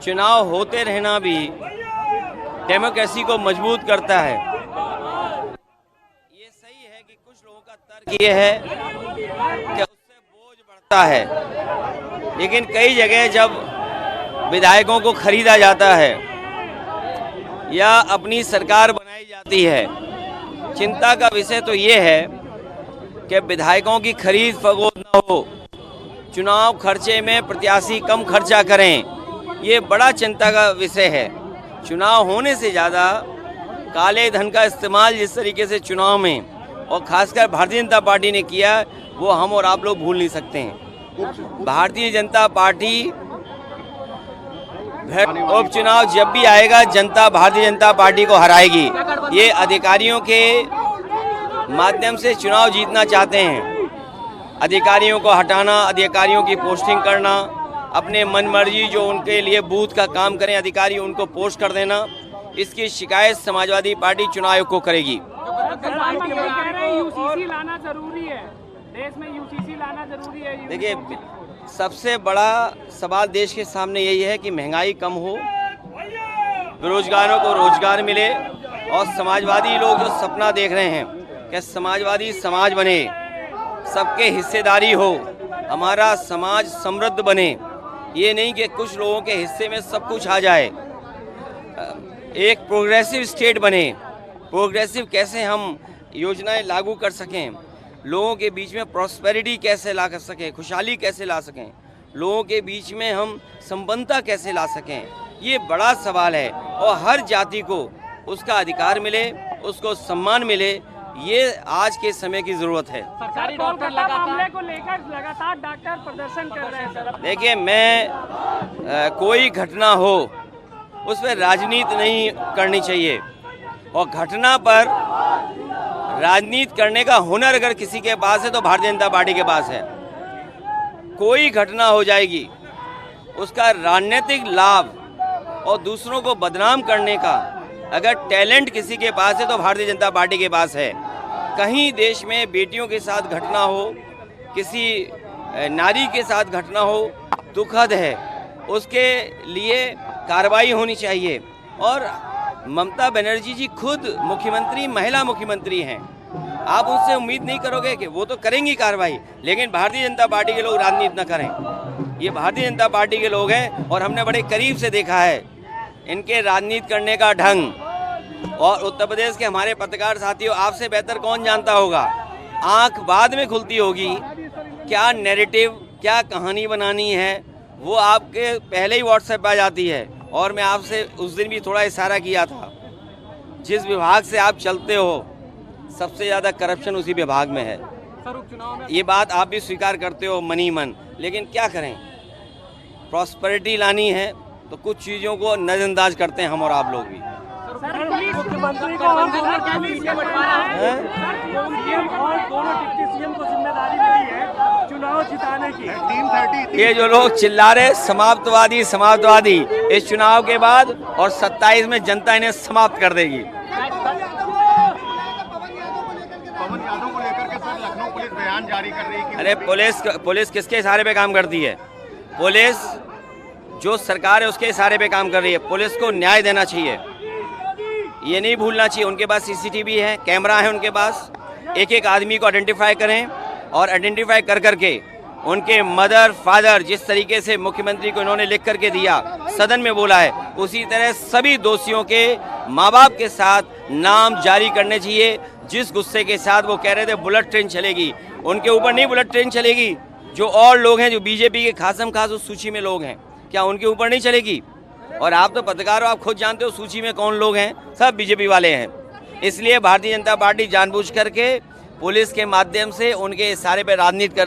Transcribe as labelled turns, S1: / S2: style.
S1: चुनाव होते रहना भी डेमोक्रेसी को मजबूत करता है। ये सही है कि कुछ लोगों का तर्क ये है कि उससे बोझ बढ़ता है, लेकिन कई जगह जब विधायकों को खरीदा जाता है या अपनी सरकार बनाई जाती है, चिंता का विषय तो ये है कि विधायकों की खरीद फरोख्त न हो, चुनाव खर्चे में प्रत्याशी कम खर्चा करें, ये बड़ा चिंता का विषय है। चुनाव होने से ज़्यादा काले धन का इस्तेमाल जिस तरीके से चुनाव में और खासकर भारतीय जनता पार्टी ने किया, वो हम और आप लोग भूल नहीं सकते हैं। भारतीय जनता पार्टी उपचुनाव जब भी आएगा, जनता भारतीय जनता पार्टी को हराएगी। ये अधिकारियों के माध्यम से चुनाव जीतना चाहते हैं। अधिकारियों को हटाना, अधिकारियों की पोस्टिंग करना, अपने मनमर्जी जो उनके लिए बूथ का काम करें अधिकारी उनको पोस्ट कर देना, इसकी शिकायत समाजवादी पार्टी चुनाव आयोग को करेगी।
S2: यूसीसी लाना जरूरी है, देश में यूसीसी लाना जरूरी है।
S1: देखिए, सबसे बड़ा सवाल देश के सामने यही है कि महंगाई कम हो, बेरोजगारों को रोजगार मिले और समाजवादी लोग जो सपना देख रहे हैं कि समाजवादी समाज बने, सबके हिस्सेदारी हो, हमारा समाज समृद्ध बने, ये नहीं कि कुछ लोगों के हिस्से में सब कुछ आ जाए। एक प्रोग्रेसिव स्टेट बने। प्रोग्रेसिव कैसे हम योजनाएं लागू कर सकें, लोगों के बीच में प्रॉस्पेरिटी कैसे ला कर सकें, खुशहाली कैसे ला सकें, लोगों के बीच में हम संबंधता कैसे ला सकें, ये बड़ा सवाल है। और हर जाति को उसका अधिकार मिले, उसको सम्मान मिले, ये आज के समय की जरूरत है।
S2: सरकारी डॉक्टर को लेकर लगातार डॉक्टर प्रदर्शन कर रहे हैं।
S1: देखिए, मैं कोई घटना हो उस पर राजनीति नहीं करनी चाहिए, और घटना पर राजनीति करने का हुनर अगर किसी के पास है तो भारतीय जनता पार्टी के पास है। कोई घटना हो जाएगी, उसका राजनीतिक लाभ और दूसरों को बदनाम करने का अगर टैलेंट किसी के पास है तो भारतीय जनता पार्टी के पास है। कहीं देश में बेटियों के साथ घटना हो, किसी नारी के साथ घटना हो, दुखद है, उसके लिए कार्रवाई होनी चाहिए। और ममता बनर्जी जी खुद मुख्यमंत्री, महिला मुख्यमंत्री हैं, आप उनसे उम्मीद नहीं करोगे कि वो तो करेंगी कार्रवाई, लेकिन भारतीय जनता पार्टी के लोग राजनीति न करें। ये भारतीय जनता पार्टी के लोग हैं और हमने बड़े करीब से देखा है इनके राजनीति करने का ढंग। और उत्तर प्रदेश के हमारे पत्रकार साथियों, आपसे बेहतर कौन जानता होगा, आंख बाद में खुलती होगी, क्या नैरेटिव, क्या कहानी बनानी है, वो आपके पहले ही व्हाट्सएप पे आ जाती है। और मैं आपसे उस दिन भी थोड़ा इशारा किया था, जिस विभाग से आप चलते हो सबसे ज़्यादा करप्शन उसी विभाग में है। ये बात आप भी स्वीकार करते हो मनी मन, लेकिन क्या करें, प्रॉस्पेरिटी लानी है तो कुछ चीज़ों को नज़रअंदाज करते हैं हम और आप लोग भी।
S2: मुख्यमंत्री को और दोनों सीएम को जिम्मेदारी मिली है चुनाव जिताने की।
S1: ये जो लोग चिल्ला रहे समाप्तवादी समाप्तवादी, इस चुनाव के बाद और 27 में जनता इन्हें समाप्त कर देगी।
S3: पवन यादव को लेकर के सर लखनऊ पुलिस बयान जारी कर रही है।
S1: अरे पुलिस किसके इशारे पे काम करती है? पुलिस जो सरकार है उसके इशारे पे काम कर रही है। पुलिस को न्याय देना चाहिए, ये नहीं भूलना चाहिए। उनके पास सीसीटीवी है, कैमरा है उनके पास, एक एक आदमी को आइडेंटिफाई करें और आइडेंटिफाई कर करके उनके मदर फादर, जिस तरीके से मुख्यमंत्री को इन्होंने लिख करके दिया, सदन में बोला है, उसी तरह सभी दोषियों के माँ बाप के साथ नाम जारी करने चाहिए। जिस गुस्से के साथ वो कह रहे थे बुलेट ट्रेन चलेगी, उनके ऊपर नहीं बुलेट ट्रेन चलेगी। जो और लोग हैं, जो बीजेपी के खासम खास उस सूची में लोग हैं, क्या उनके ऊपर नहीं चलेगी? और आप तो पत्रकार हो, आप खुद जानते हो सूची में कौन लोग हैं, सब बीजेपी वाले हैं। इसलिए भारतीय जनता पार्टी जानबूझ करके पुलिस के माध्यम से उनके इशारे पर राजनीति कर रही है।